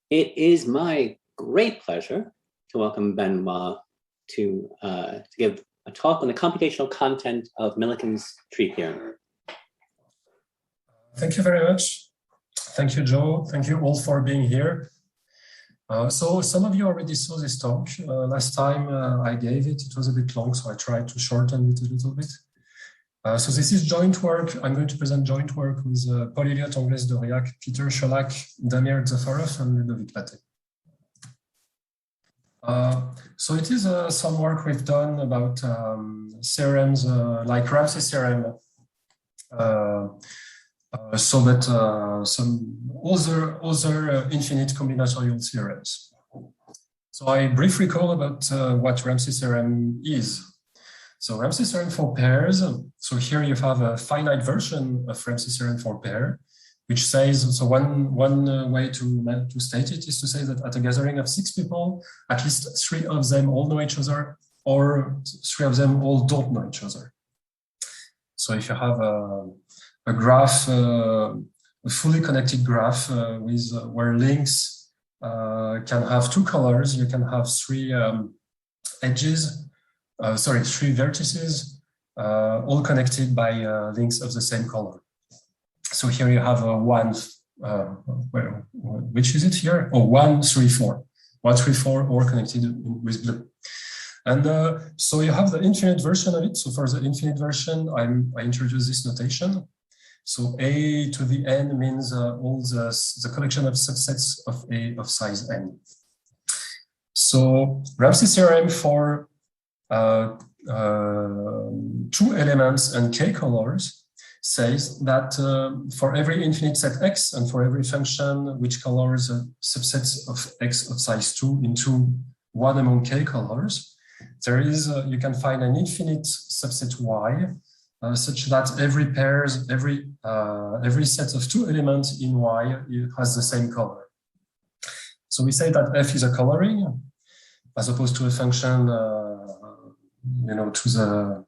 It is my great pleasure to welcome Benoît to give a talk on the computational content of Millikens tree theorem. Thank you very much. Thank you, Joe. Thank you all for being here. So some of you already saw this talk. Last time I gave it, it was a bit long, so I tried to shorten it a little bit. So this is joint work. I'm going to present joint work with Paul Elliott, Angles Doriac, Peter Sholak, Damir Zafarov, and Ludovic Paté. So it is some work we've done about theorems like Ramsey's theorem, so that some other infinite combinatorial theorems. So I briefly recall about what Ramsey's theorem is. So Ramsey's theorem for pairs. So here you have a finite version of Ramsey's theorem for pair, which says, so one way to state it is to say that at a gathering of 6 people, at least 3 of them all know each other, or 3 of them all don't know each other. So if you have a graph, a fully connected graph with where links can have 2 colors, you can have 3 edges. 3 vertices, all connected by links of the same color. So here you have one, which is it here? Oh, 1, 3, 4. 1, 3, 4, all connected with blue. And so you have the infinite version of it. So for the infinite version, I introduce this notation. So A to the n means all the collection of subsets of A of size n. So Ramsey's theorem for 2 elements and k colors says that for every infinite set x and for every function which colors subsets of x of size 2 into one among k colors, there is you can find an infinite subset y such that every set of 2 elements in y has the same color. So we say that f is a coloring as opposed to a function to the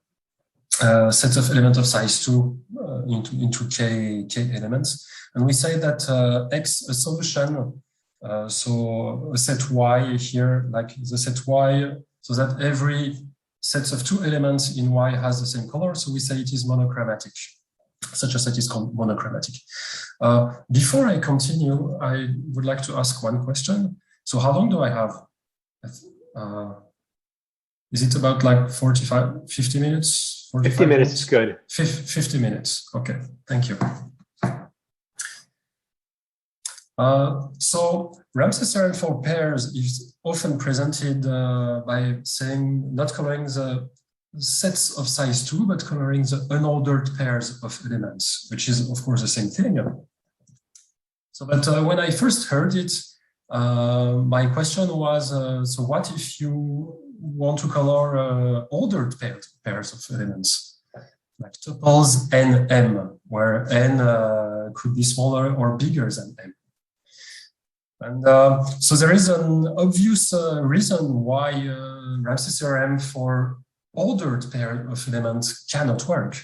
sets of elements of size 2 into k elements. And we say that x a solution, so a set y here, like the set y, so that every set of 2 elements in y has the same color. So we say it is monochromatic. Such a set is called monochromatic. Before I continue, I would like to ask one question. So how long do I have? Is it about like 50 minutes? 50 minutes is good. 50 minutes. Okay, thank you. So Ramsey's theorem for pairs is often presented by saying not coloring the sets of size 2, but coloring the unordered pairs of elements, which is of course the same thing. So, but when I first heard it, my question was, so what if you want to color ordered pairs of elements, like tuples n, m, where n could be smaller or bigger than m. And so there is an obvious reason why Ramsey's theorem for ordered pair of elements cannot work.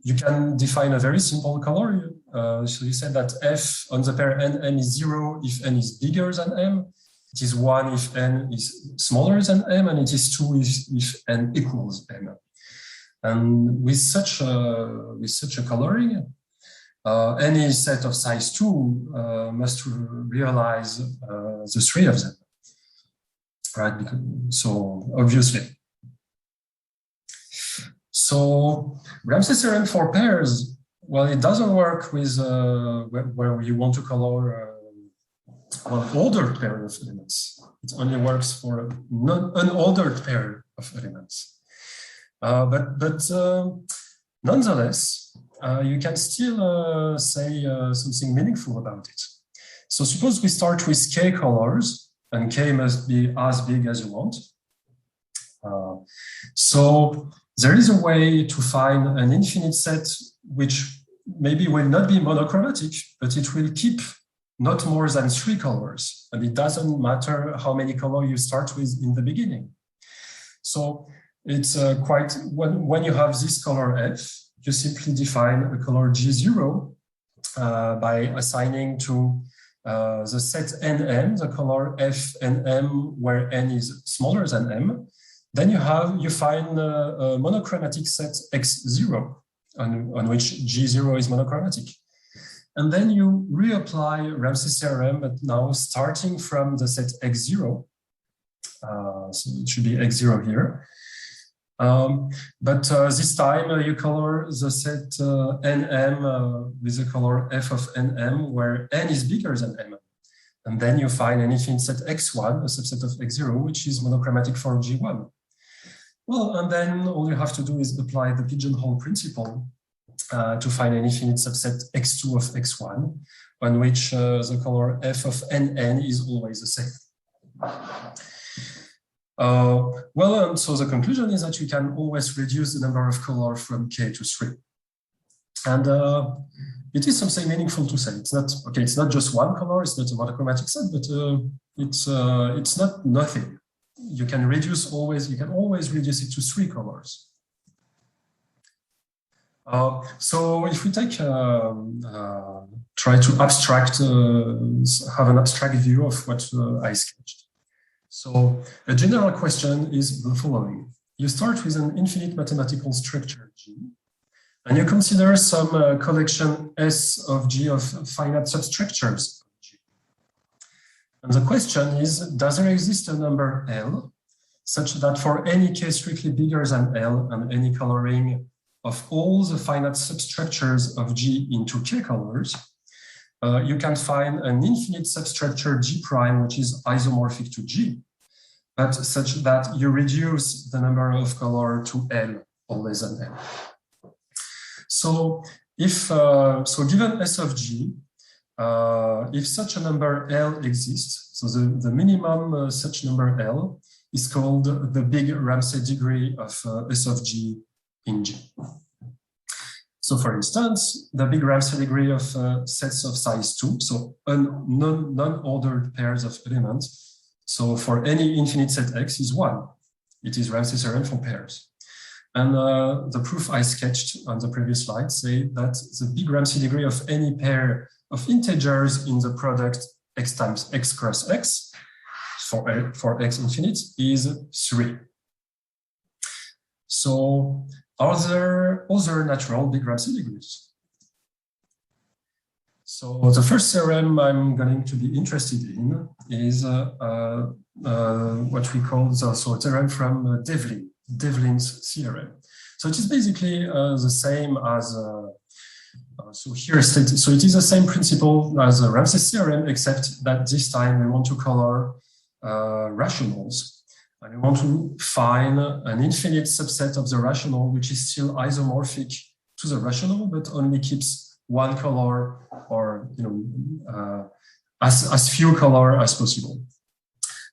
You can define a very simple color. So you said that f on the pair n, m is 0 if n is bigger than m. It is 1 if n is smaller than m, and it is 2 if n equals m. And with such a coloring, any set of size 2 must realize the 3 of them, right? So obviously. So Ramsey's theorem for pairs, well, it doesn't work with where you want to color an ordered pair of elements. It only works for an unordered pair of elements. But nonetheless, you can still say something meaningful about it. So suppose we start with k colors, and k must be as big as you want. So there is a way to find an infinite set which maybe will not be monochromatic, but it will keep not more than 3 colors. And it doesn't matter how many colors you start with in the beginning. So it's quite, when you have this color f, you simply define a color G0 by assigning to the set NM, the color F and M, where N is smaller than M. Then you find a monochromatic set X0 on which G0 is monochromatic. And then you reapply Ramsey theorem, but now starting from the set X0. So it should be X0 here. But this time you color the set NM with the color F of NM, where N is bigger than M. And then you find an infinite set X1, a subset of X0, which is monochromatic for G1. Well, and then all you have to do is apply the pigeonhole principle to find an infinite subset X2 of X1, on which the color F of NN is always the same. Well, so the conclusion is that you can always reduce the number of colors from K to 3. And it is something meaningful to say. It's not, okay, it's not just one color, it's not a monochromatic set, but it's not nothing. You can reduce always, you can always reduce it to 3 colors. So if we take, try to abstract, have an abstract view of what I sketched. So a general question is the following. You start with an infinite mathematical structure G, and you consider some collection S of G of finite substructures of G. And the question is, does there exist a number L such that for any K strictly bigger than L and any coloring of all the finite substructures of G into K colors, you can find an infinite substructure G prime, which is isomorphic to G, but such that you reduce the number of color to L or less than L. So if, so given S of G, if such a number L exists, so the minimum such number L is called the big Ramsey degree of S of G in G. So for instance, the big Ramsey degree of sets of size 2, so non-ordered pairs of elements. So for any infinite set X is 1. It is Ramsey theorem for pairs. And the proof I sketched on the previous slide say that the big Ramsey degree of any pair of integers in the product X times X cross X for X infinite is 3. So are there other natural big Ramsey degrees? So the first theorem I'm going to be interested in is what we call the Swordteran from Devlin, Devlin's theorem. So it is basically the same as, so here stated, so it is the same principle as the Ramsey theorem, except that this time we want to color rationals. And we want to find an infinite subset of the rational, which is still isomorphic to the rational, but only keeps one color or as few color as possible.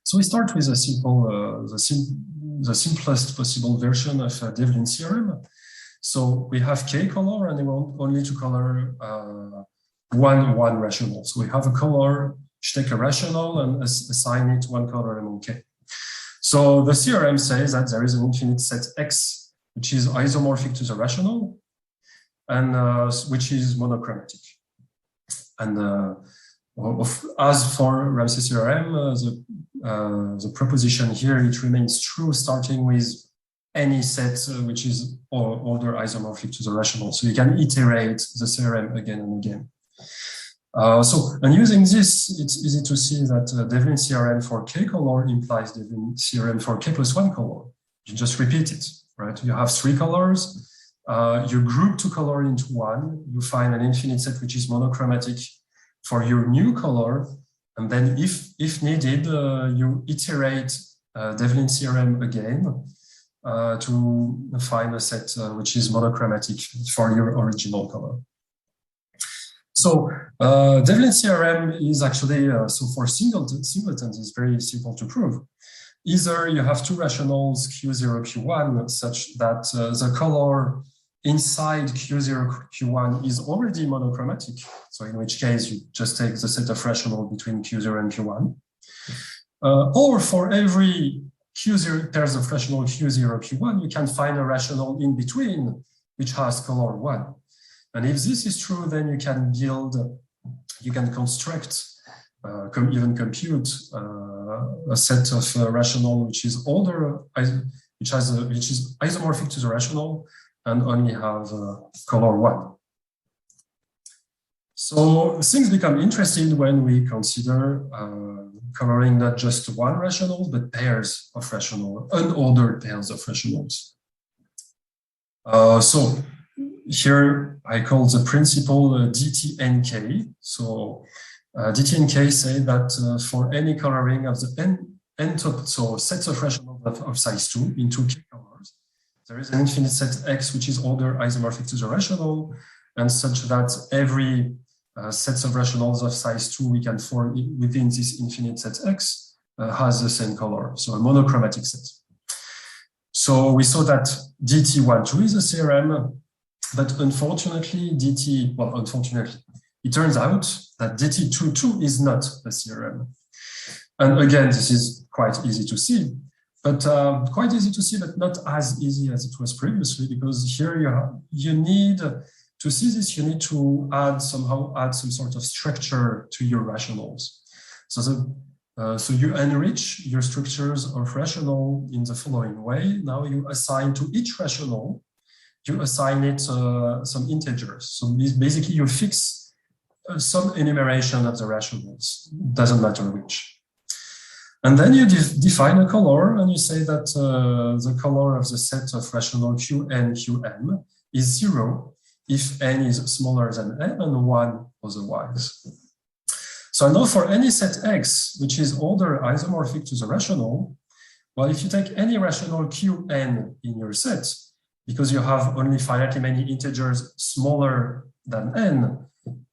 So we start with a simple, the simplest possible version of Devlin's theorem. So we have K color, and we want only to color one rational. So we have a color, which take a rational and assign it one color among K. So the theorem says that there is an infinite set X, which is isomorphic to the rational, and which is monochromatic. And as for Ramsey theorem, the proposition here, it remains true starting with any set which is order isomorphic to the rational. So you can iterate the theorem again and again. And using this, it's easy to see that Devlin's theorem for K color implies Devlin's theorem for K plus 1 color. You just repeat it, right? You have 3 colors, you group 2 colors into 1, you find an infinite set which is monochromatic for your new color, and then if needed, you iterate Devlin's theorem again to find a set which is monochromatic for your original color. So Devlin's theorem is actually, so for singletons, is very simple to prove. Either you have 2 rationals Q0, Q1, such that the color inside Q0, Q1 is already monochromatic. So in which case you just take the set of rational between Q0 and Q1. Or for every Q0 pairs of rational Q0, Q1, you can find a rational in between which has color 1. And if this is true, then you can construct even compute a set of rational which is older, which is isomorphic to the rational and only have color 1. So things become interesting when we consider coloring not just one rational, but pairs of rational, unordered pairs of rationals. So here I call the principle Dtnk. So Dtnk say that for any coloring of the n-top, so sets of rationals of size 2 into k colors, there is an infinite set X which is order isomorphic to the rational, and such that every sets of rationals of size 2 we can form within this infinite set X has the same color, so a monochromatic set. So we saw that dt12 is a theorem, but unfortunately, it turns out that dt22 is not a theorem. And again, this is quite easy to see, but not as easy as it was previously, because here you need to see this, you need to somehow add some sort of structure to your rationals. So you enrich your structures of rational in the following way. Now you assign to each rational, you assign it some integers. So basically you fix some enumeration of the rationals, doesn't matter which. And then you define a color, and you say that the color of the set of rational Qn, Qm is 0 if n is smaller than n and 1 otherwise. So now for any set X, which is order isomorphic to the rational, well, if you take any rational Qn in your set, because you have only finitely many integers smaller than n,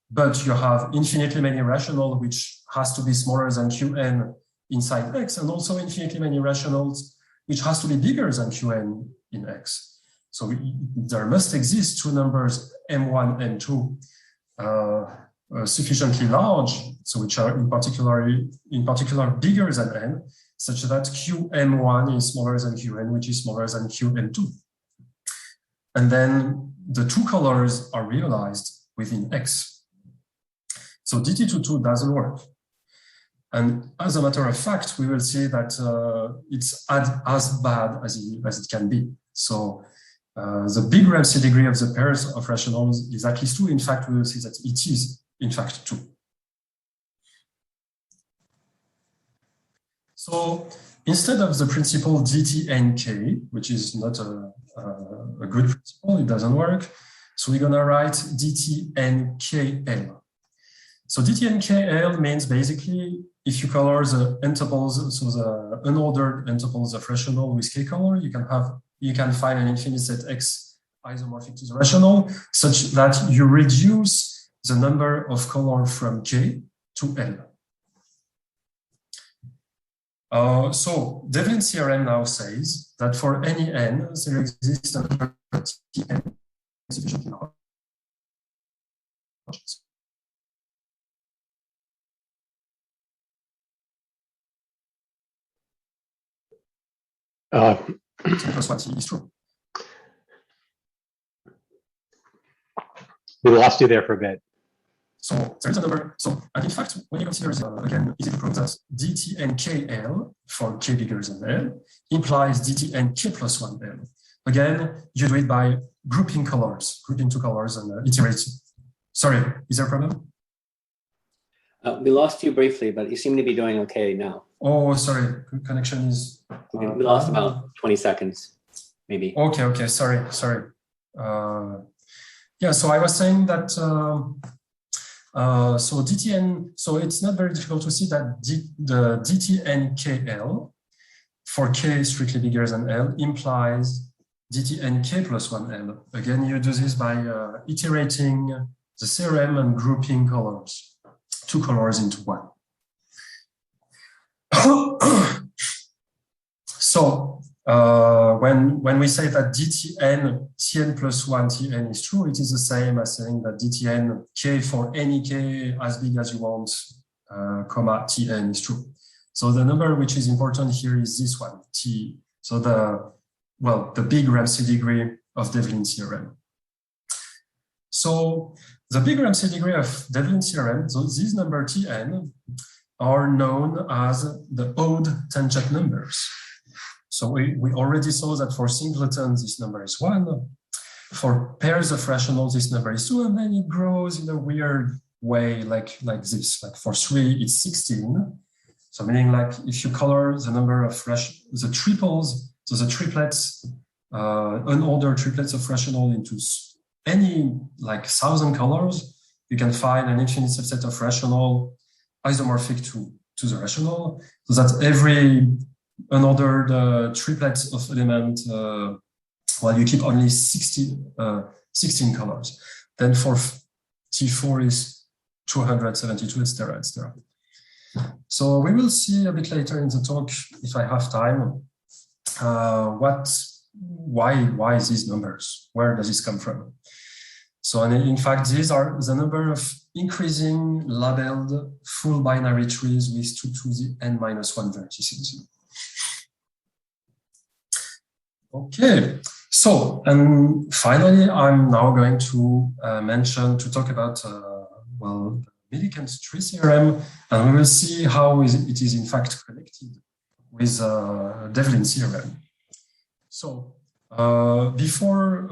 but you have infinitely many rational which has to be smaller than Qn inside X, and also infinitely many rationals which has to be bigger than Qn in X. So there must exist two numbers m1 and m2 sufficiently large, so which are in particular bigger than n, such that Qm1 is smaller than Qn, which is smaller than Qm2. And then the two colors are realized within X. So dt22 doesn't work. And as a matter of fact, we will see that it's as bad as it can be. So the big Ramsey degree of the pairs of rationals is at least 2. In fact, we will see that it is, in fact, 2. So instead of the principle Dtnk, which is not a good principle, it doesn't work. So we're going to write Dtnkl. So Dtnkl means basically if you color the n-tuples, so the unordered n-tuples of rational with k color, you can find an infinite set X isomorphic to the rational, such that you reduce the number of color from k to L. So Devlin's theorem now says that for any n, there exists a number Tn sufficiently large. Plus 1t is true. We lost you there for a bit. So there is a number. So, and in fact, when you consider again, easy to prove that Dtnkl for k bigger than L implies Dtnk plus 1L. Again, you do it by grouping colors, grouping two colors and iterating. Sorry, is there a problem? We lost you briefly, but you seem to be doing okay now. Oh, sorry, connection is... we lost about 20 seconds, maybe. Okay, sorry. Yeah, so I was saying that, so it's not very difficult to see that the Dtnkl for k strictly bigger than L implies Dtnk plus 1L. Again, you do this by iterating the theorem and grouping colors, two colors into one. So when we say that Tn plus 1 Tn is true, it is the same as saying that Dtn k for any k as big as you want, comma Tn is true. So the number which is important here is this one, T. So the big Ramsey degree of Devlin's theorem. So the big Ramsey degree of Devlin's theorem, so this number Tn, are known as the odd tangent numbers. So we already saw that for singletons, this number is 1. For pairs of rationals, this number is 2, and then it grows in a weird way like this. Like for 3, it's 16. So meaning like if you color the number of the triples, so the triplets, unordered triplets of rational into any like 1,000 colors, you can find an infinite subset of rational isomorphic to the rational, so that every unordered triplet of element, well, you keep only 16 colors. Then for T4 is 272, etc., etc. So we will see a bit later in the talk, if I have time, why these numbers? Where does this come from? So in fact, these are the number of increasing labeled full binary trees with 2 to the n-1 vertices. Okay, so and finally, I'm now going to talk about well, Millikens tree theorem, and we will see how it is in fact connected with Devlin theorem. So before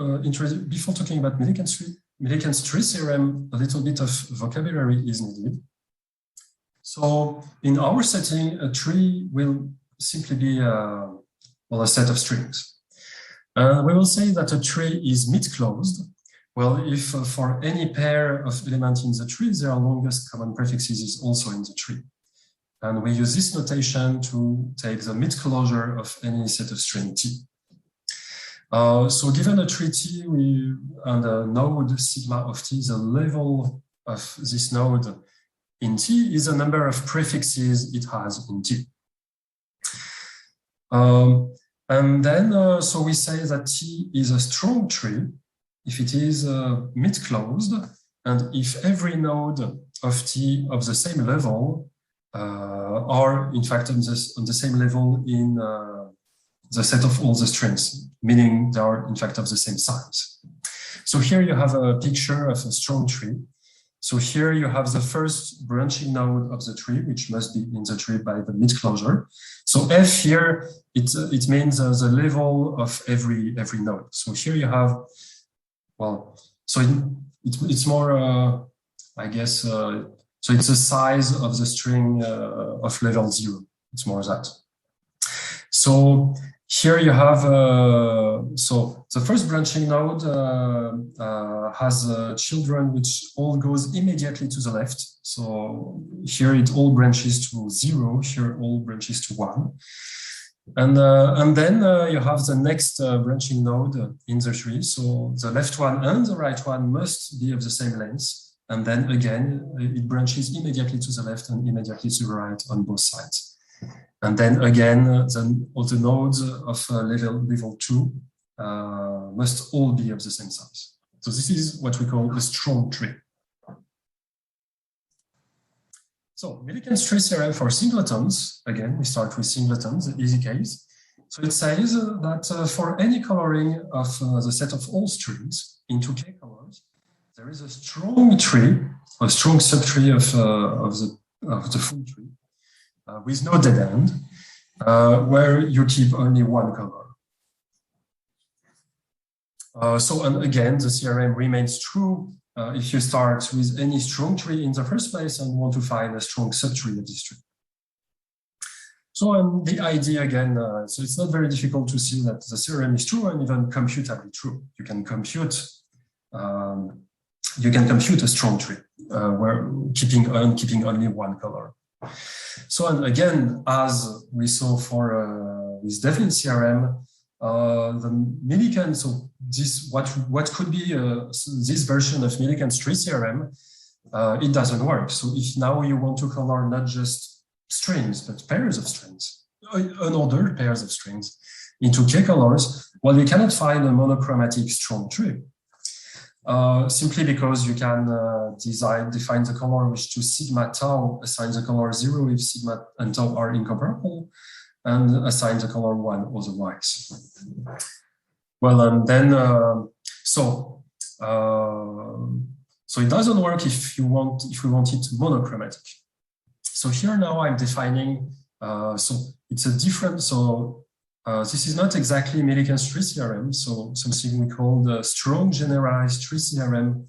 talking about Millikens tree theorem, a little bit of vocabulary is needed. So in our setting, a tree will simply be well, a set of strings. We will say that a tree is mid-closed. Well, if for any pair of elements in the tree, their longest common prefixes is also in the tree. And we use this notation to take the mid-closure of any set of string T. So given a tree T and a node sigma of T, the level of this node in T is the number of prefixes it has in T. And then, so we say that T is a strong tree if it is mid-closed, and if every node of T of the same level are in fact on the same level in the set of all the strings, meaning they are in fact of the same size. So here you have a picture of a strong tree. So here you have the first branching node of the tree, which must be in the tree by the mid-closure. So F here, it means the level of every node. So here you have, well, so it's more, I guess, so it's the size of the string of level 0. It's more that. So here you have, so the first branching node has children which all goes immediately to the left. So here it all branches to 0, here all branches to 1. And then you have the next branching node in the tree. So the left one and the right one must be of the same length. And then again, it branches immediately to the left and immediately to the right on both sides. And then again, all the nodes of level 2 must all be of the same size. So this is what we call a strong tree. So Millikens tree theorem for singletons, again, we start with singletons, the easy case. So it says that for any coloring of the set of all strings into k colors, there is a strong tree, a strong subtree of the full tree with no dead end, where you keep only one color. So, and again, the theorem remains true if you start with any strong tree in the first place and want to find a strong subtree of this tree. So the idea again, so it's not very difficult to see that the theorem is true and even computably true. You can compute a strong tree where keeping only one color. So and again, as we saw for with Devlin theorem, the Milliken, so this what could be this version of Millikens tree theorem, it doesn't work. So if now you want to color not just strings but pairs of strings, unordered pairs of strings into k colors, well, you cannot find a monochromatic strong tree. Simply because you can define the color which to sigma tau assigns the color 0 if sigma and tau are incomparable, and assign the color 1 otherwise. Well, and then so it doesn't work if we want it monochromatic. So here now I'm defining, so it's a different, so this is not exactly Millikens tree theorem, so something we call the strong generalized tree theorem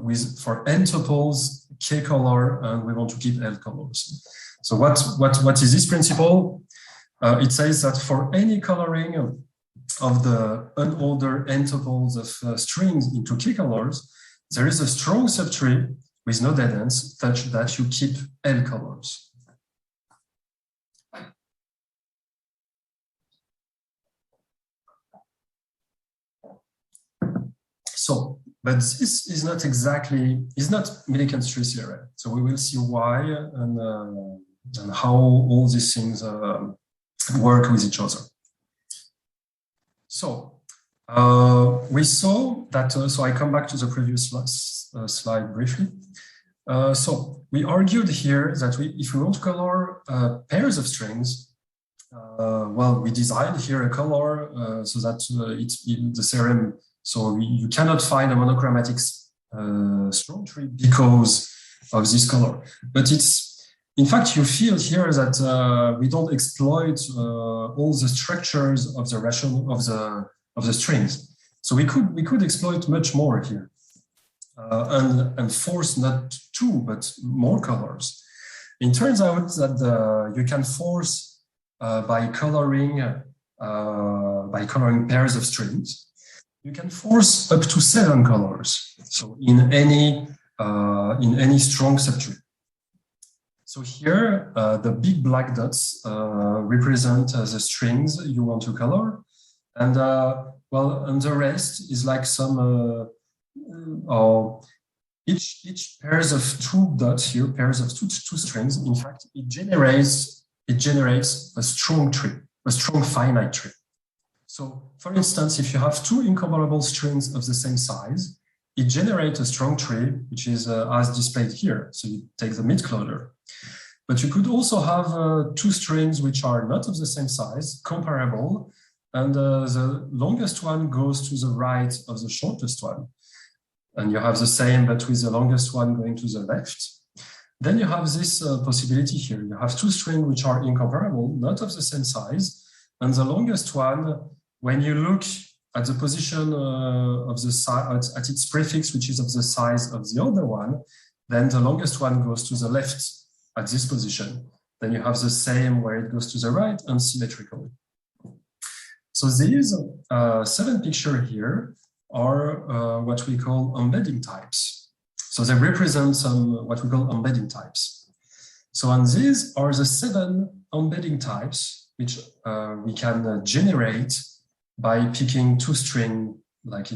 with for n tuples, k color, and we want to keep l colors. So what is this principle? It says that for any coloring of the unordered n tuples of strings into k colors, there is a strong subtree with no dead ends such that you keep l colors. So, but this is not exactly, is not Millikens tree theorem. So we will see why and how all these things work with each other. So we saw that, so I come back to the previous slide briefly. So we argued here that if we want to color pairs of strings, well, we designed here a color so that it's in the theorem. So you cannot find a monochromatic strong tree because of this color. But it's, in fact, you feel here that we don't exploit all the structures of the ration of the strings. So we could exploit much more here and force not two but more colors. It turns out that you can force by coloring pairs of strings. You can force up to 7 colors. So in any strong subtree. So here, the big black dots represent the strings you want to color. And well, and the rest is like some, each pairs of 2 dots here, pairs of two strings, in fact, it generates a strong tree, a strong finite tree. So for instance, if you have 2 incomparable strings of the same size, it generates a strong tree, which is as displayed here. So you take the mid-closure. But you could also have 2 strings which are not of the same size, comparable, and the longest one goes to the right of the shortest one. And you have the same, but with the longest one going to the left. Then you have this possibility here. You have 2 strings which are incomparable, not of the same size, and the longest one, when you look at the position of the size, at its prefix, which is of the size of the other one, then the longest one goes to the left at this position. Then you have the same where it goes to the right and symmetrically. So these 7 pictures here are what we call embedding types. So they represent some what we call embedding types. So and these are the 7 embedding types which we can generate by picking 2 strings, like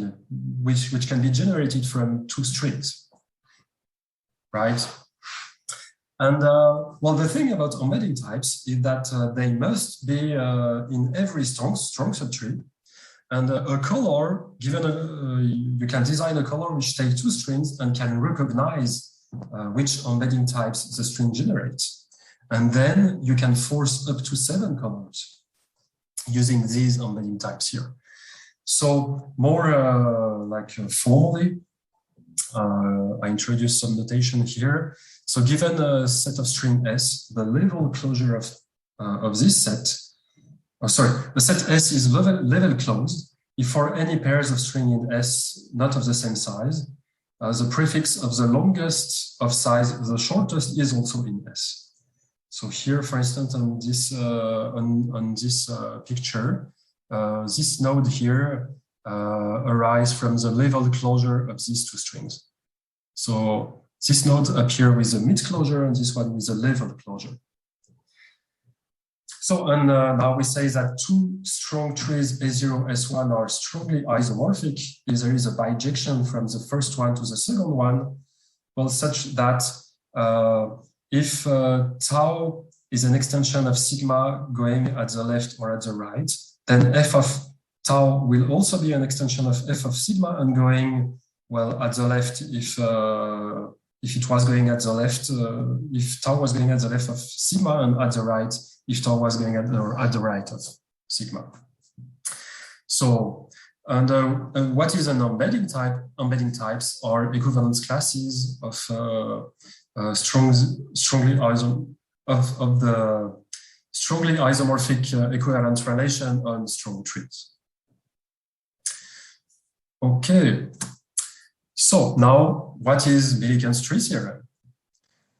which can be generated from 2 strings, right? And well, the thing about embedding types is that they must be in every strong subtree, and a color given you can design a color which takes 2 strings and can recognize which embedding types the string generates, and then you can force up to 7 colors using these embedding types here. So more formally, I introduce some notation here. So given a set of string S, the level closure of this set, the set S is level closed if for any pairs of string in S not of the same size, the prefix of the longest of size, the shortest is also in S. So here, for instance, on this picture, this node here arises from the level closure of these 2 strings. So this node appears with the mid closure and this one with the level closure. So, and now we say that 2 strong trees S0, S1 are strongly isomorphic if there is a bijection from the first one to the second one, well, such that if tau is an extension of sigma going at the left or at the right, then f of tau will also be an extension of f of sigma and going, well, at the left if it was going at the left, if tau was going at the left of sigma, and at the right if tau was going at the right of sigma. So, and what is an embedding type? Embedding types are equivalence classes of strongly isomorphic equivalence relation on strong trees. Okay, so now what is Millikens tree theorem?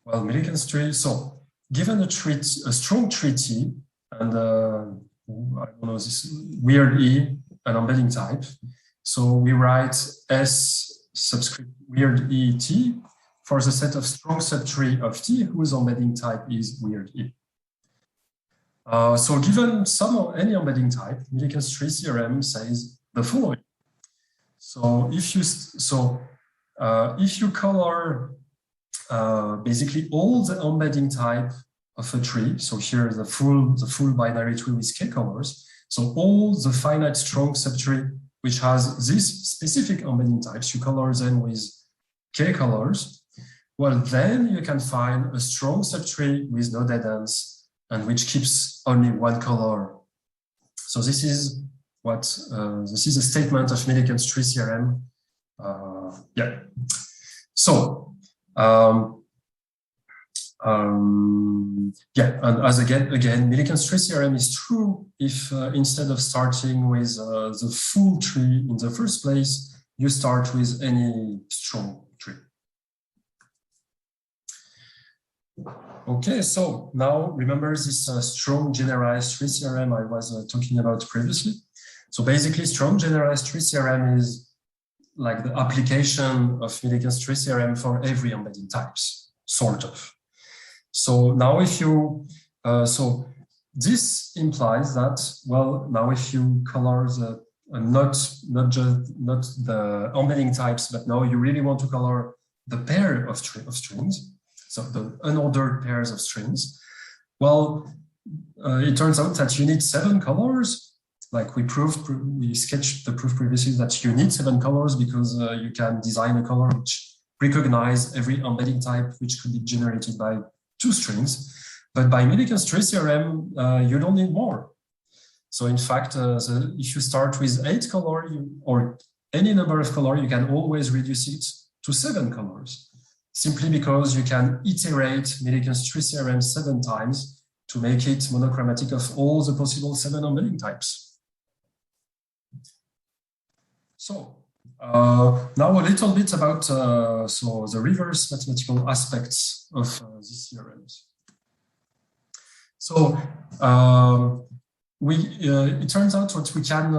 Well, Millikens tree, so given a strong tree T and I don't know, this weird E, an embedding type, so we write S subscript weird E T for the set of strong subtree of T whose embedding type is weird E. So given any embedding type, Millikens tree theorem says the following. So if you color basically all the embedding type of a tree, so here the full binary tree with k colors, so all the finite strong subtree which has these specific embedding types, you color them with k colors, well, then you can find a strong subtree with no dead ends and which keeps only one color. So this is what this is a statement of Millikens tree theorem. Yeah. So yeah, and as again, Millikens tree theorem is true if instead of starting with the full tree in the first place, you start with any strong tree. Okay, so now remember this strong generalized tree theorem I was talking about previously. So basically, strong generalized tree theorem is like the application of Millikens tree theorem for every embedding types, sort of. So now if you, so this implies that, well, now if you color the, not the embedding types, but now you really want to color the pair of strings, so the unordered pairs of strings, well, it turns out that you need 7 colors. Like we sketched the proof previously that you need 7 colors because you can design a color which recognize every embedding type which could be generated by 2 strings. But by Millikens tree theorem, you don't need more. So in fact, if you start with 8 colors or any number of colors, you can always reduce it to 7 colors, simply because you can iterate Millikens tree theorem 7 times to make it monochromatic of all the possible 7 embedding types. So now a little bit about so the reverse mathematical aspects of these theorems. So it turns out what we can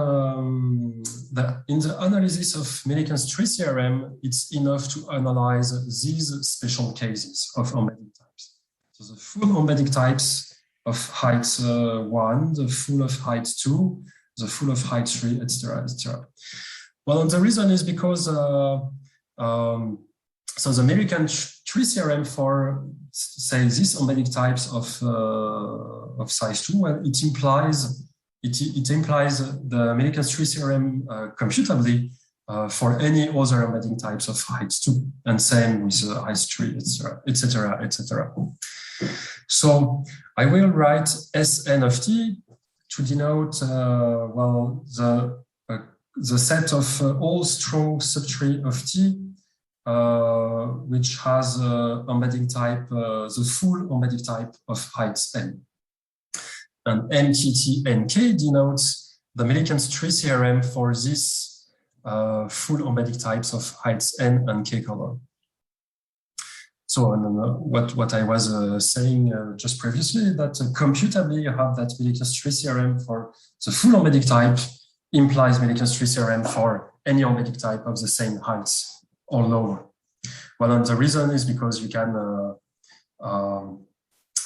in the analysis of Millikens tree theorem, it's enough to analyze these special cases of embedding types. So the full embedding types of height 1, the full of height 2, the full of height 3, etc., etc. Well, and the reason is because so the Milliken tree theorem for, say, these embedding types of size 2, well, it implies the Milliken tree theorem computably for any other embedding types of height 2, and same with height 3, etc., etc., etc. So I will write Sn of t to denote well the set of all strong subtree of T, which has embedding type, the full embedding type of heights n. And Dtnk denotes the Millikens tree theorem for this full embedding types of heights n and k color. So what I was saying just previously, that computably you have that Millikens tree theorem for the full embedding type implies Millikens tree theorem for any embedding type of the same heights or lower. Well, and the reason is because you can,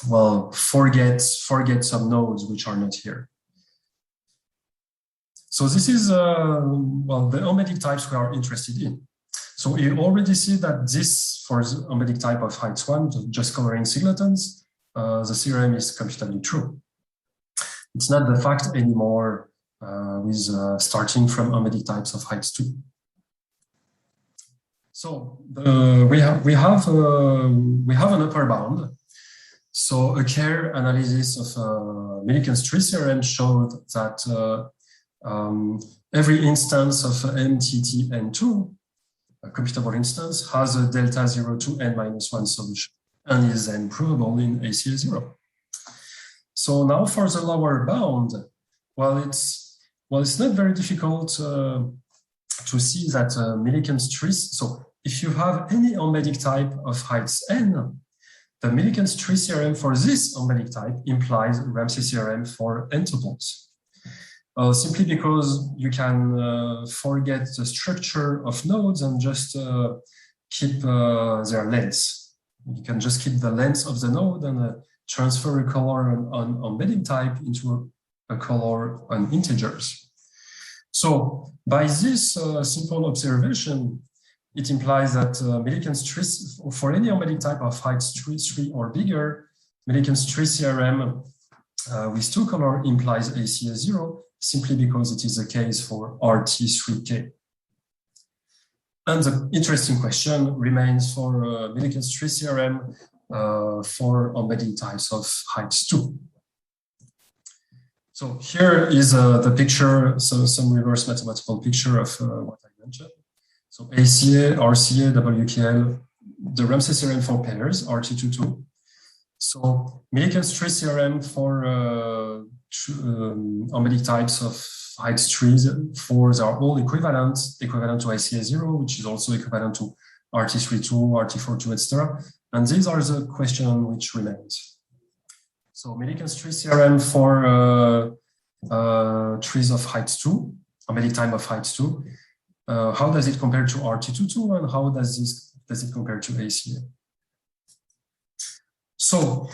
well, forget some nodes which are not here. So this is, well, the embedding types we are interested in. So you already see that this, for the embedding type of heights 1, just coloring singletons, the theorem is computably true. It's not the fact anymore with starting from embedding types of heights 2. So we have an upper bound. So a care analysis of Millikens tree theorem showed that every instance of MTT n2, a computable instance, has a delta 0 to n-1 solution. and is then provable in ACA0. So now for the lower bound, well, it's not very difficult to see that Millikens tree. So if you have any embedding type of heights n, the Millikens tree theorem for this embedding type implies Ramsey theorem for n tuples. Simply because you can forget the structure of nodes and just keep their lengths. You can just keep the length of the node and transfer a color on embedding type into a color on integers. So by this simple observation, it implies that Millikens tree, for any embedding type of height 3 or bigger, Millikens tree theorem with two color implies ACA0, simply because it is the case for RT3K. And the interesting question remains for Millikens tree theorem for embedding types of heights 2. So here is the picture, so some reverse mathematical picture of what I mentioned. So ACA, RCA, WKL, the Ramsey theorem for pairs, RT22. So Millikens tree theorem for embedding types of heights trees, they are all equivalent to ACA0, which is also equivalent to RT32, RT42, etc. And these are the questions which remains. So Millikens tree theorem for trees of height 2, embedding type of height 2. How does it compare to RT22 and how does it compare to ACA? So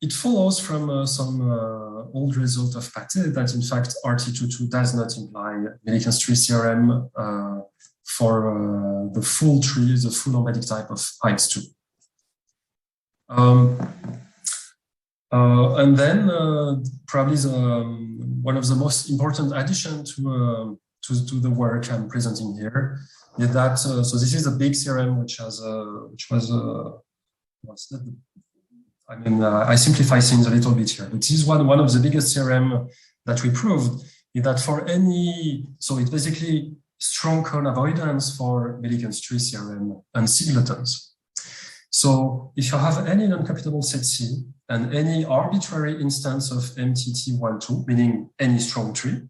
it follows from some old result of Pate that in fact RT22 does not imply Millikens tree theorem for the full tree, the full embedding type of heights 2. And then probably one of the most important addition to the work I'm presenting here is that so this is a big theorem which I simplify things a little bit here, but this is one of the biggest theorem that we proved is that for any, so it's basically strong cone avoidance for Millikens tree theorem and singletons. So if you have any non-computable set C and any arbitrary instance of MTT12, meaning any strong tree,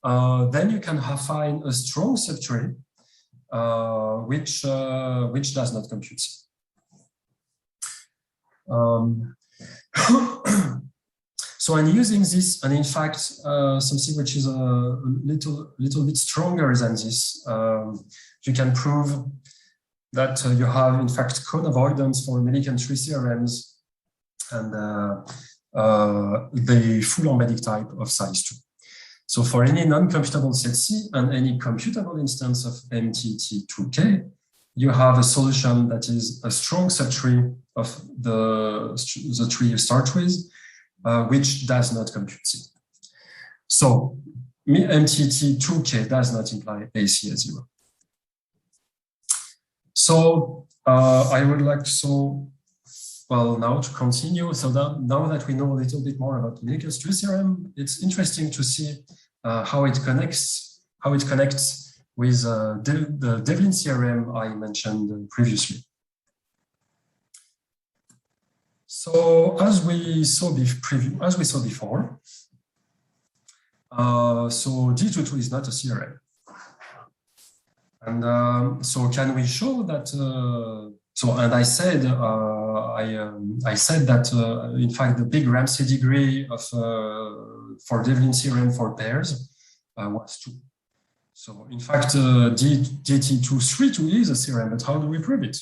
then you can find a strong subtree which does not compute C. So I'm using this, and in fact, something which is a little bit stronger than this, you can prove that you have, in fact, cone avoidance for Milliken tree theorems and the full embedding type of size 2. So for any non-computable set C and any computable instance of MTT2K, you have a solution that is a strong subtree of the tree you start with, which does not compute C. So MTT2K does not imply ACA0. So I would like now to continue. So now that we know a little bit more about Millikens tree theorem, it's interesting to see how it connects with the Devlin theorem I mentioned previously. So as we saw before, so D22 is not a theorem. And so can we show that, and I said that in fact the big Ramsey degree of for Devlin theorem for pairs was 2. So in fact DT232 is a theorem, but how do we prove it?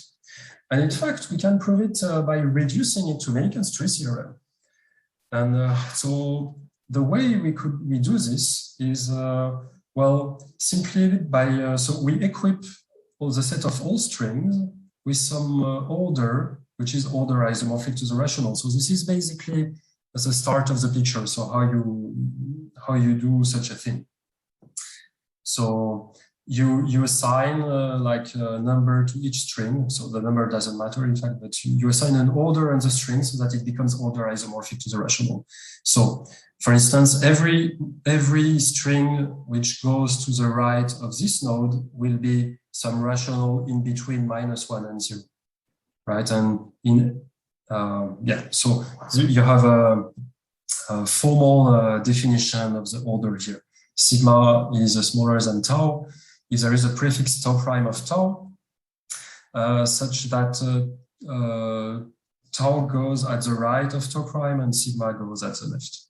And in fact we can prove it by reducing it to Millikens tree theorem. And so the way we do this is simply by so we equip all the set of all strings with some order, which is order isomorphic to the rational. So this is basically the start of the picture. So how you do such a thing. So you assign like a number to each string. So the number doesn't matter, in fact, but you assign an order on the string so that it becomes order isomorphic to the rational. So for instance, every string which goes to the right of this node will be some rational in between -1 and 0. right? And so you have a formal definition of the order here. Sigma is smaller than tau. If there is a prefix tau prime of tau, such that tau goes at the right of tau prime and sigma goes at the left.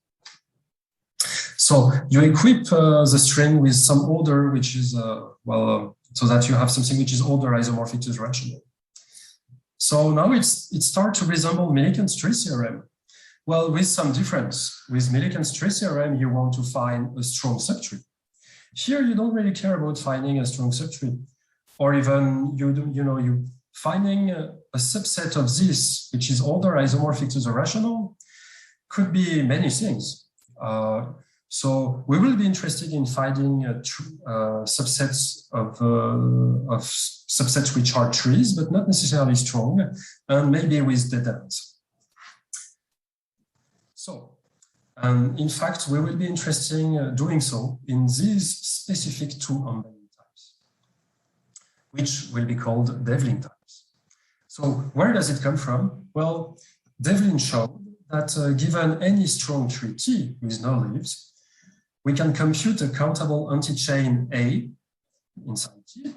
So you equip the string with some order, which is, so that you have something which is order isomorphic to the rational. So now it starts to resemble Milliken's tree theorem. Well, with some difference. With Milliken's tree theorem, you want to find a strong subtree. Here, you don't really care about finding a strong subtree, or even you finding a subset of this, which is order isomorphic to the rational, could be many things. So we will be interested in finding subsets of subsets which are trees, but not necessarily strong, and maybe with dead ends. So, in fact, we will be interested in doing so in these specific two embedding types, which will be called Devlin types. So where does it come from? Well, Devlin showed that given any strong tree T with no leaves, we can compute a countable anti-chain A inside T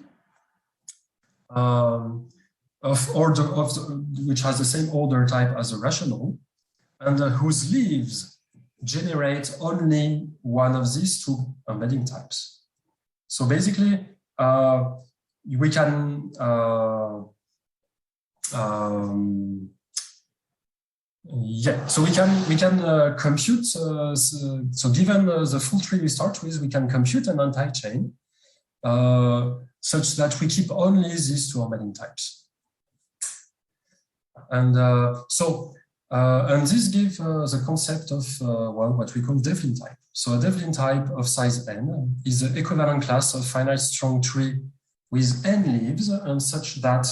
which has the same order type as the rational, and whose leaves generate only one of these two embedding types. So basically, we can so we can compute. So given the full tree we start with, we can compute an anti-chain such that we keep only these two embedding types. And and this gives the concept of what we call Devlin type. So a Devlin type of size n is the equivalent class of finite strong tree with n leaves, and such that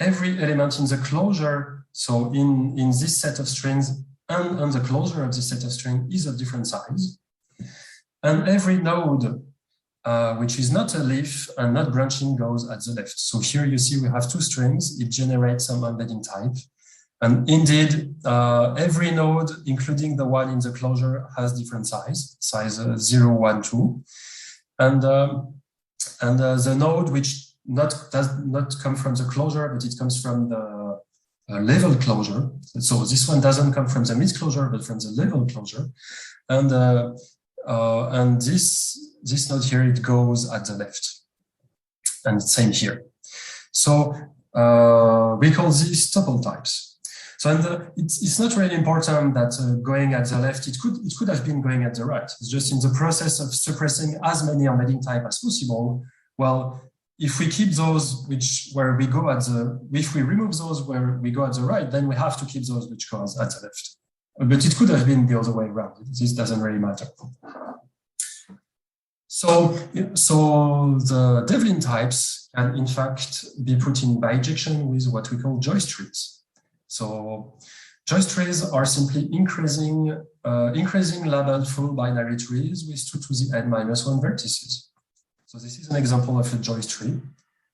every element in the closure, so in this set of strings and the closure of this set of strings, is of different size. And every node which is not a leaf and not branching goes at the left. So here you see we have two strings, it generates some embedding type. And indeed, every node, including the one in the closure, has different size 0, 1, 2. And the node which does not come from the closure, but it comes from the level closure. So this one doesn't come from the mid closure, but from the level closure. And this node here, it goes at the left. And same here. So we call these tuple types. So it's not really important that going at the left, it could have been going at the right. It's just in the process of suppressing as many embedding type as possible. Well, if we keep those if we remove those where we go at the right, then we have to keep those which go at the left. But it could have been the other way around. This doesn't really matter. So the Devlin types can in fact be put in bijection with what we call Joyce trees. So Joyce trees are simply increasing labeled full binary trees with 2 to the n-1 vertices. So this is an example of a Joyce tree.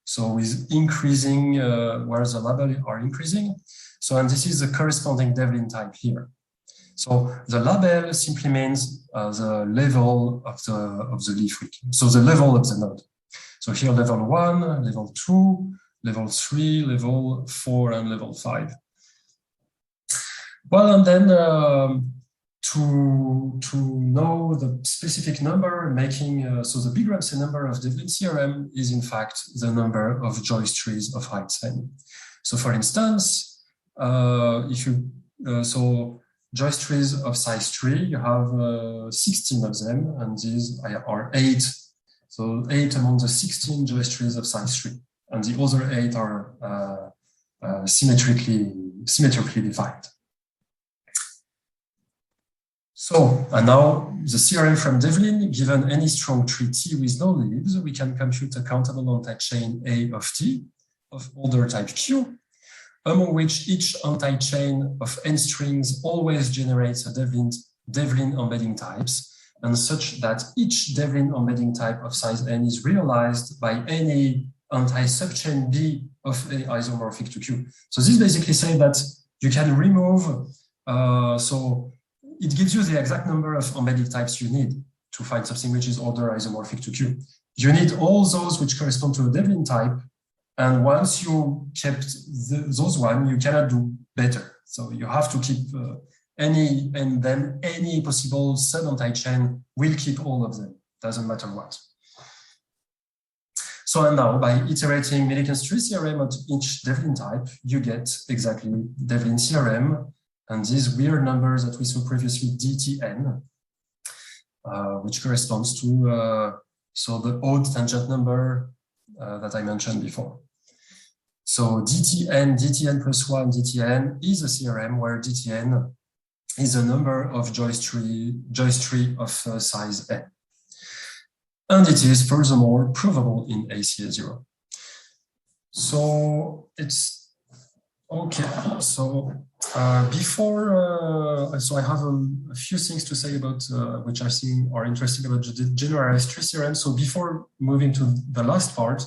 So with increasing where the label are increasing. So, and this is the corresponding Devlin type here. So the label simply means the level of the leaf weak. So the level of the node. So here level 1, level 2, level 3, level 4, and level 5. Well, and then to know the specific number, so the big Ramsey number of Devlin theorem is in fact the number of Joyce trees of height n. So for instance, so Joyce trees of size 3, you have 16 of them, and these are 8. So 8 among the 16 Joyce trees of size 3, and the other 8 are symmetrically defined. So, and now the theorem from Devlin, given any strong tree T with no leaves, we can compute a countable anti-chain A of T of order type Q, among which each anti-chain of n strings always generates a Devlin embedding types, and such that each Devlin embedding type of size n is realized by any anti-subchain B of A isomorphic to Q. So this basically says that you can remove, so it gives you the exact number of embedding types you need to find something which is order isomorphic to Q. You need all those which correspond to a Devlin type. And once you kept those one, you cannot do better. So you have to keep any, and then any possible sub-anti-chain will keep all of them, doesn't matter what. So and now by iterating Milliken's tree theorem on each Devlin type, you get exactly Devlin theorem and these weird numbers that we saw previously, Dtn, which corresponds to so the odd tangent number that I mentioned before. So Dtn, Dtn plus 1, Dtn is a theorem where Dtn is a number of Joyce tree of size n. And it is furthermore provable in ACA0. So it's okay. So so I have a few things to say about which I think are interesting about the generalized tree theorem. So before moving to the last part,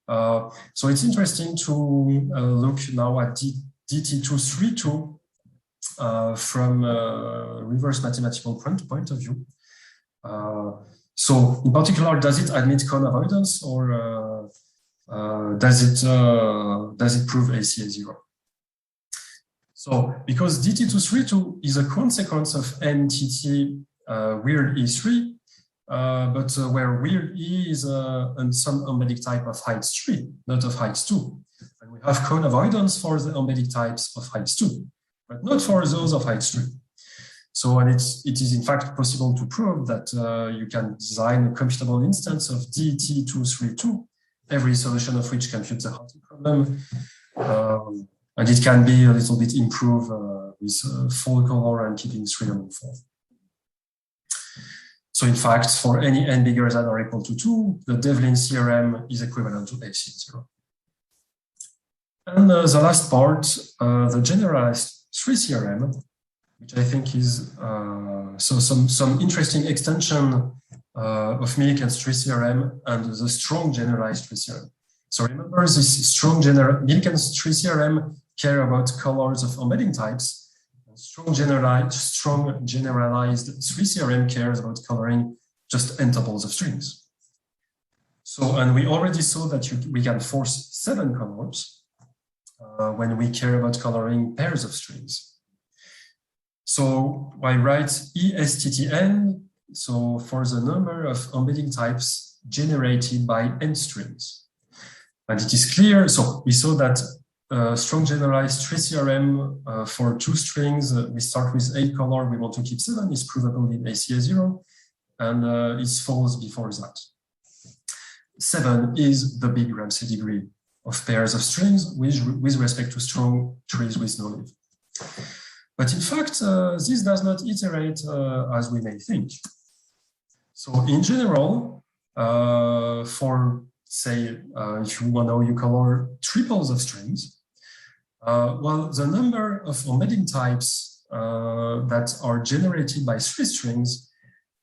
so it's interesting to look now at DT232 from a reverse mathematical point of view. So in particular, does it admit cone avoidance or does it prove ACA0? So because DT232 is a consequence of NTT weird E3, but where weird E is on some embedding type of height 3, not of height 2. And we have cone avoidance for the embedding types of height 2, but not for those of height 3. So and it is in fact possible to prove that you can design a computable instance of DT232, every solution of which computes the hunting problem. And it can be a little bit improved with full color and keeping 3 among 4. So in fact, for any n bigger than or equal to 2, the Devlin theorem is equivalent to AC0. And the last part, the generalized tree theorem, which I think is so some interesting extension of Milliken's tree theorem and the strong generalized tree theorem. So remember this strong Milliken's tree theorem care about colors of embedding types. Strong generalized tree theorem cares about coloring just n tuples of strings. So, and we already saw that we can force 7 colors when we care about coloring pairs of strings. So I write ESTTN, so for the number of embedding types generated by n strings. And it is clear, so we saw that strong generalized tree theorem for 2 strings, we start with 8 color, we want to keep 7, is provable in ACA0, and it's false before that. 7 is the big Ramsey degree of pairs of strings with respect to strong trees with no leaf. But in fact, this does not iterate as we may think. So in general, for say, if you want to know you color triples of strings, well, the number of embedding types that are generated by 3 strings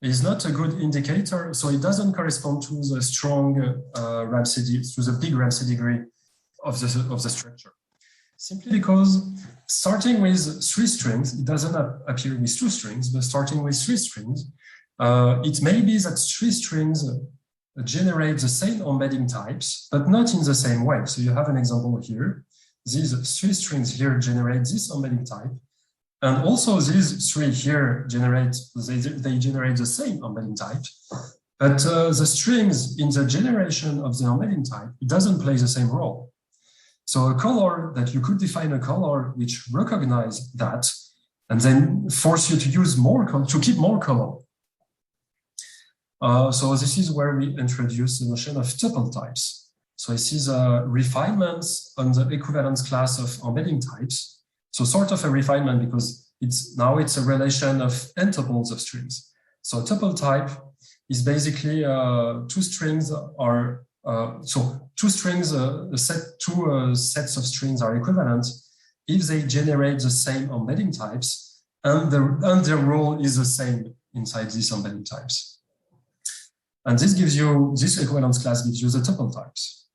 is not a good indicator. So it doesn't correspond to the strong to the big Ramsey degree of the structure. Simply because starting with 3 strings, it doesn't appear with 2 strings, but starting with 3 strings, it may be that 3 strings generate the same embedding types, but not in the same way. So you have an example here. These 3 strings here generate this embedding type. And also these 3 here generate the same embedding type. But the strings in the generation of the embedding type, it doesn't play the same role. So a color that you could define a color which recognize that and then force you to use more, to keep more color. So this is where we introduce the notion of tuple types. So this is refinements on the equivalence class of embedding types. So sort of a refinement because it's a relation of n tuples of strings. So tuple type is basically 2 strings are two sets of strings are equivalent if they generate the same embedding types and their role is the same inside these embedding types. And this equivalence class gives you the tuple types.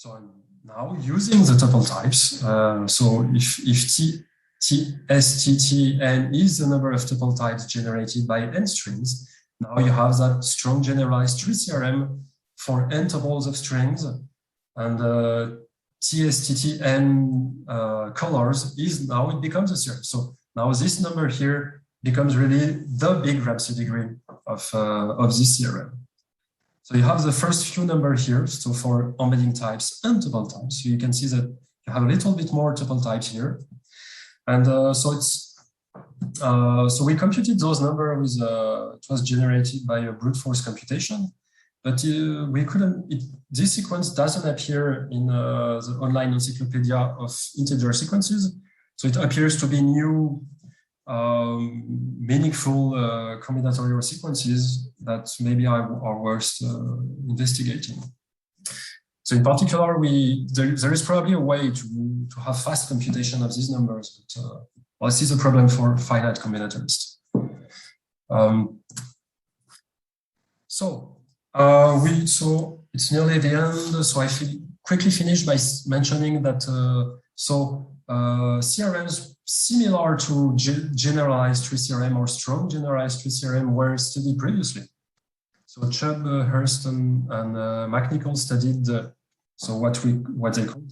So now using the tuple types, so if Tn is the number of tuple types generated by n strings, now you have that strong generalized tree theorem for n tuples of strings, and Tn colors is now it becomes a theorem. So now this number here becomes really the big Ramsey degree of this theorem. So you have the first few numbers here, so for embedding types and tuple types. So you can see that you have a little bit more tuple types here. And so we computed those numbers with, it was generated by a brute force computation, but we couldn't, this sequence doesn't appear in the online encyclopedia of integer sequences. So it appears to be new meaningful combinatorial sequences that maybe are worth investigating. So in particular, there is probably a way to have fast computation of these numbers, but well, this is a problem for finite combinatorists. So it's nearly the end. So I quickly finish by mentioning that theorems similar to generalized tree theorem or strong generalized tree theorem were studied previously. So Chubb, Hurston, and McNichol studied what they called.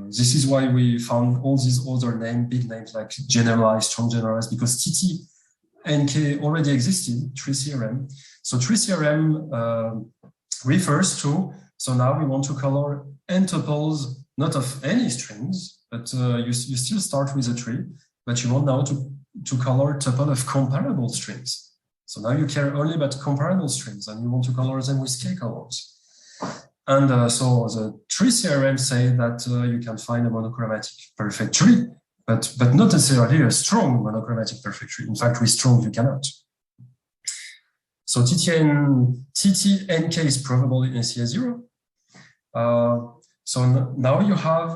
This is why we found all these other big names like generalized, strong generalized, because Dtnk already existed, tree theorem. So tree theorem refers to, so now we want to color n tuples, not of any strings, but you still start with a tree, but you want now to color tuple of comparable strings. So now you care only about comparable strings and you want to color them with k colors. And so the tree theorem say that you can find a monochromatic perfect tree, but not necessarily a strong monochromatic perfect tree. In fact, with strong you cannot. So Dtnk is provable in ACS0. So now you have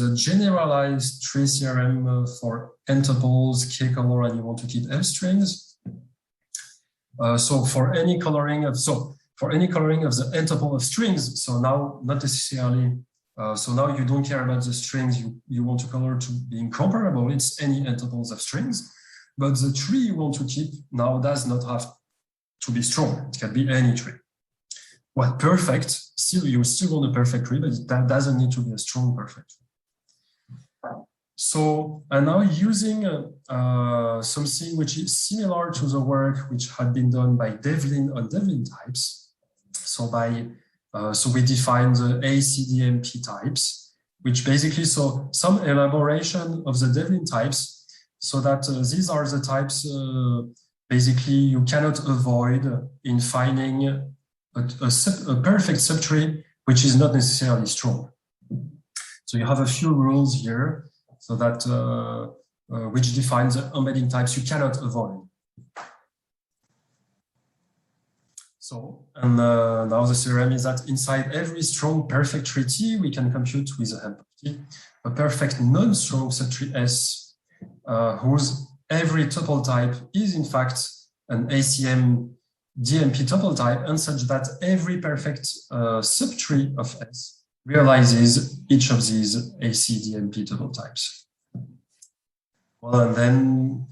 the generalized tree theorem for n tuples, k color, and you want to keep f strings. So for any coloring of the n tuple of strings, so now not necessarily. So now you don't care about the strings you want to color to being comparable. It's any n tuples of strings, but the tree you want to keep now does not have to be strong. It can be any tree. Well, perfect. You still want a perfect tree, but that doesn't need to be a strong perfect tree. So, and now using something which is similar to the work which had been done by Devlin on Devlin types. So we define the ACDMP types, which basically some elaboration of the Devlin types, so that these are the types basically you cannot avoid in finding a perfect subtree which is not necessarily strong. So you have a few rules here, so that which defines the embedding types you cannot avoid. So, and now the theorem is that inside every strong perfect tree T, we can compute with the help of T a perfect non-strong subtree S, whose every tuple type is in fact an ACM DMP tuple type, and such that every perfect subtree of S realizes each of these ACDMP tuple types. Well, and then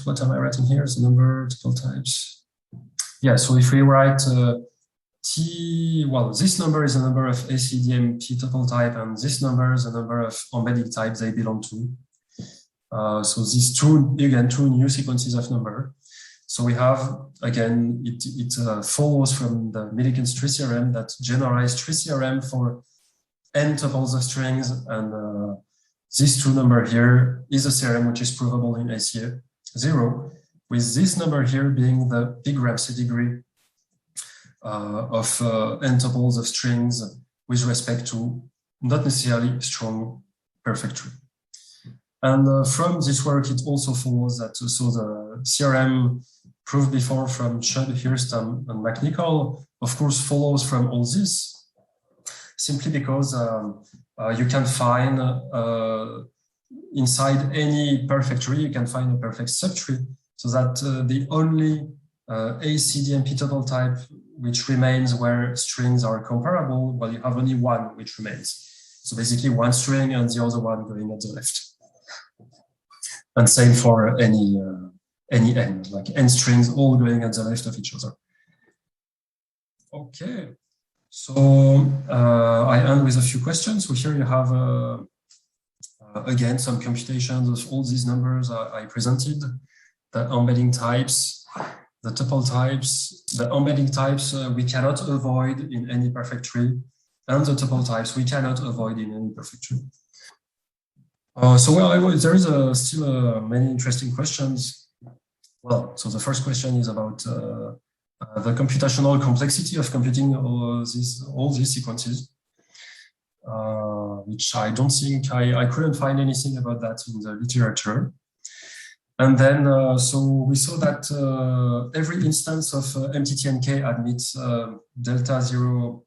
what am I writing here? The number tuple types. Yeah, so if we write this number is the number of ACDMP tuple type, and this number is the number of embedding types they belong to. So these two new sequences of number. So we have, again, it follows from the Millikens tree theorem, that generalized tree theorem for n tuples of strings, and this two number here is a theorem which is provable in ACA0, with this number here being the big Ramsey degree of n tuples of strings with respect to not necessarily strong perfect tree. And from this work, it also follows that the theorem proved before from Chubb, Hurston, and McNichol, of course, follows from all this, simply because you can find inside any perfect tree, you can find a perfect subtree, so that the only ACDMP total type, which remains where strings are comparable, well, you have only one which remains. So basically one string and the other one going at the left. And same for any n, like n strings all going at the left of each other. Okay, so I end with a few questions. So here you have, again, some computations of all these numbers I presented, the embedding types, the tuple types, the embedding types we cannot avoid in any perfect tree, and the tuple types we cannot avoid in any perfect tree. So well, there is still many interesting questions. Well, so the first question is about the computational complexity of computing all these sequences, which I don't think I couldn't find anything about that in the literature. And then, so we saw that every instance of Dtnk admits delta zero.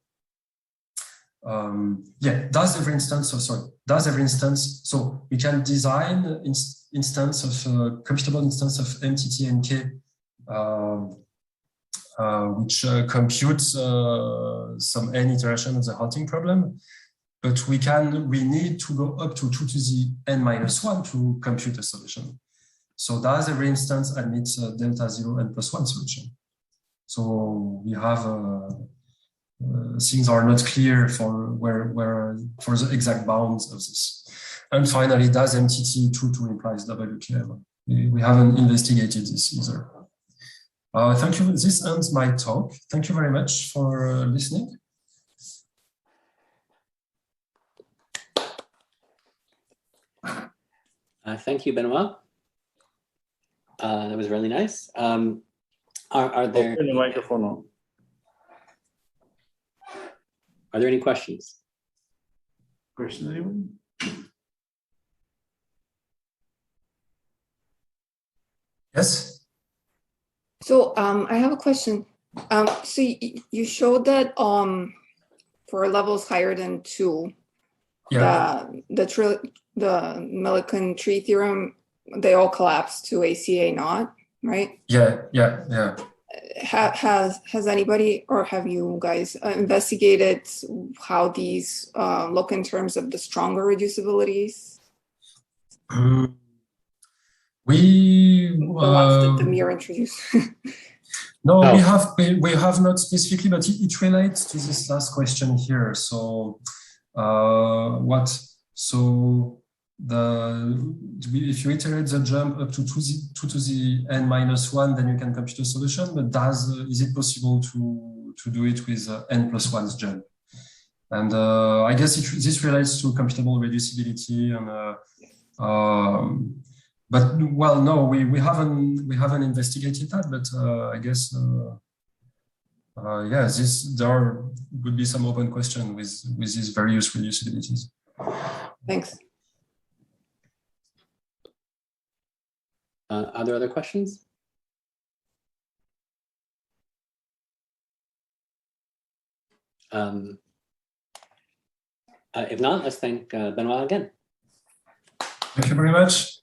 Does every instance, so we can design instance of computable instance of Dtnk, which computes some n iteration of the halting problem, but we need to go up to 2 to the n-1 to compute a solution. So does every instance admit delta 0 n+1 solution? So we have things are not clear for for the exact bounds of this. And finally, does MTT22 implies WKL? We haven't investigated this either. Thank you. This ends my talk. Thank you very much for listening. Thank you, Benoît. That was really nice. Are there Open the microphone on. Are there any questions? Questions, anyone? Yes. So I have a question. So you showed that for levels higher than 2, Yeah. the Milliken tree theorem, they all collapse to ACA naught, right? Yeah. Has anybody, or have you guys investigated how these look in terms of the stronger reducibilities? The ones that Demir introduced. No, we have not specifically, but it relates to this last question here. So if you iterate the jump up to 2 to the n-1, then you can compute a solution. But is it possible to do it with n+1's jump? And I guess this relates to computable reducibility and. But well, no, we haven't investigated that. But I guess there would be some open question with these various reducibilities. Thanks. Are there other questions? If not, let's thank Benoît again. Thank you very much.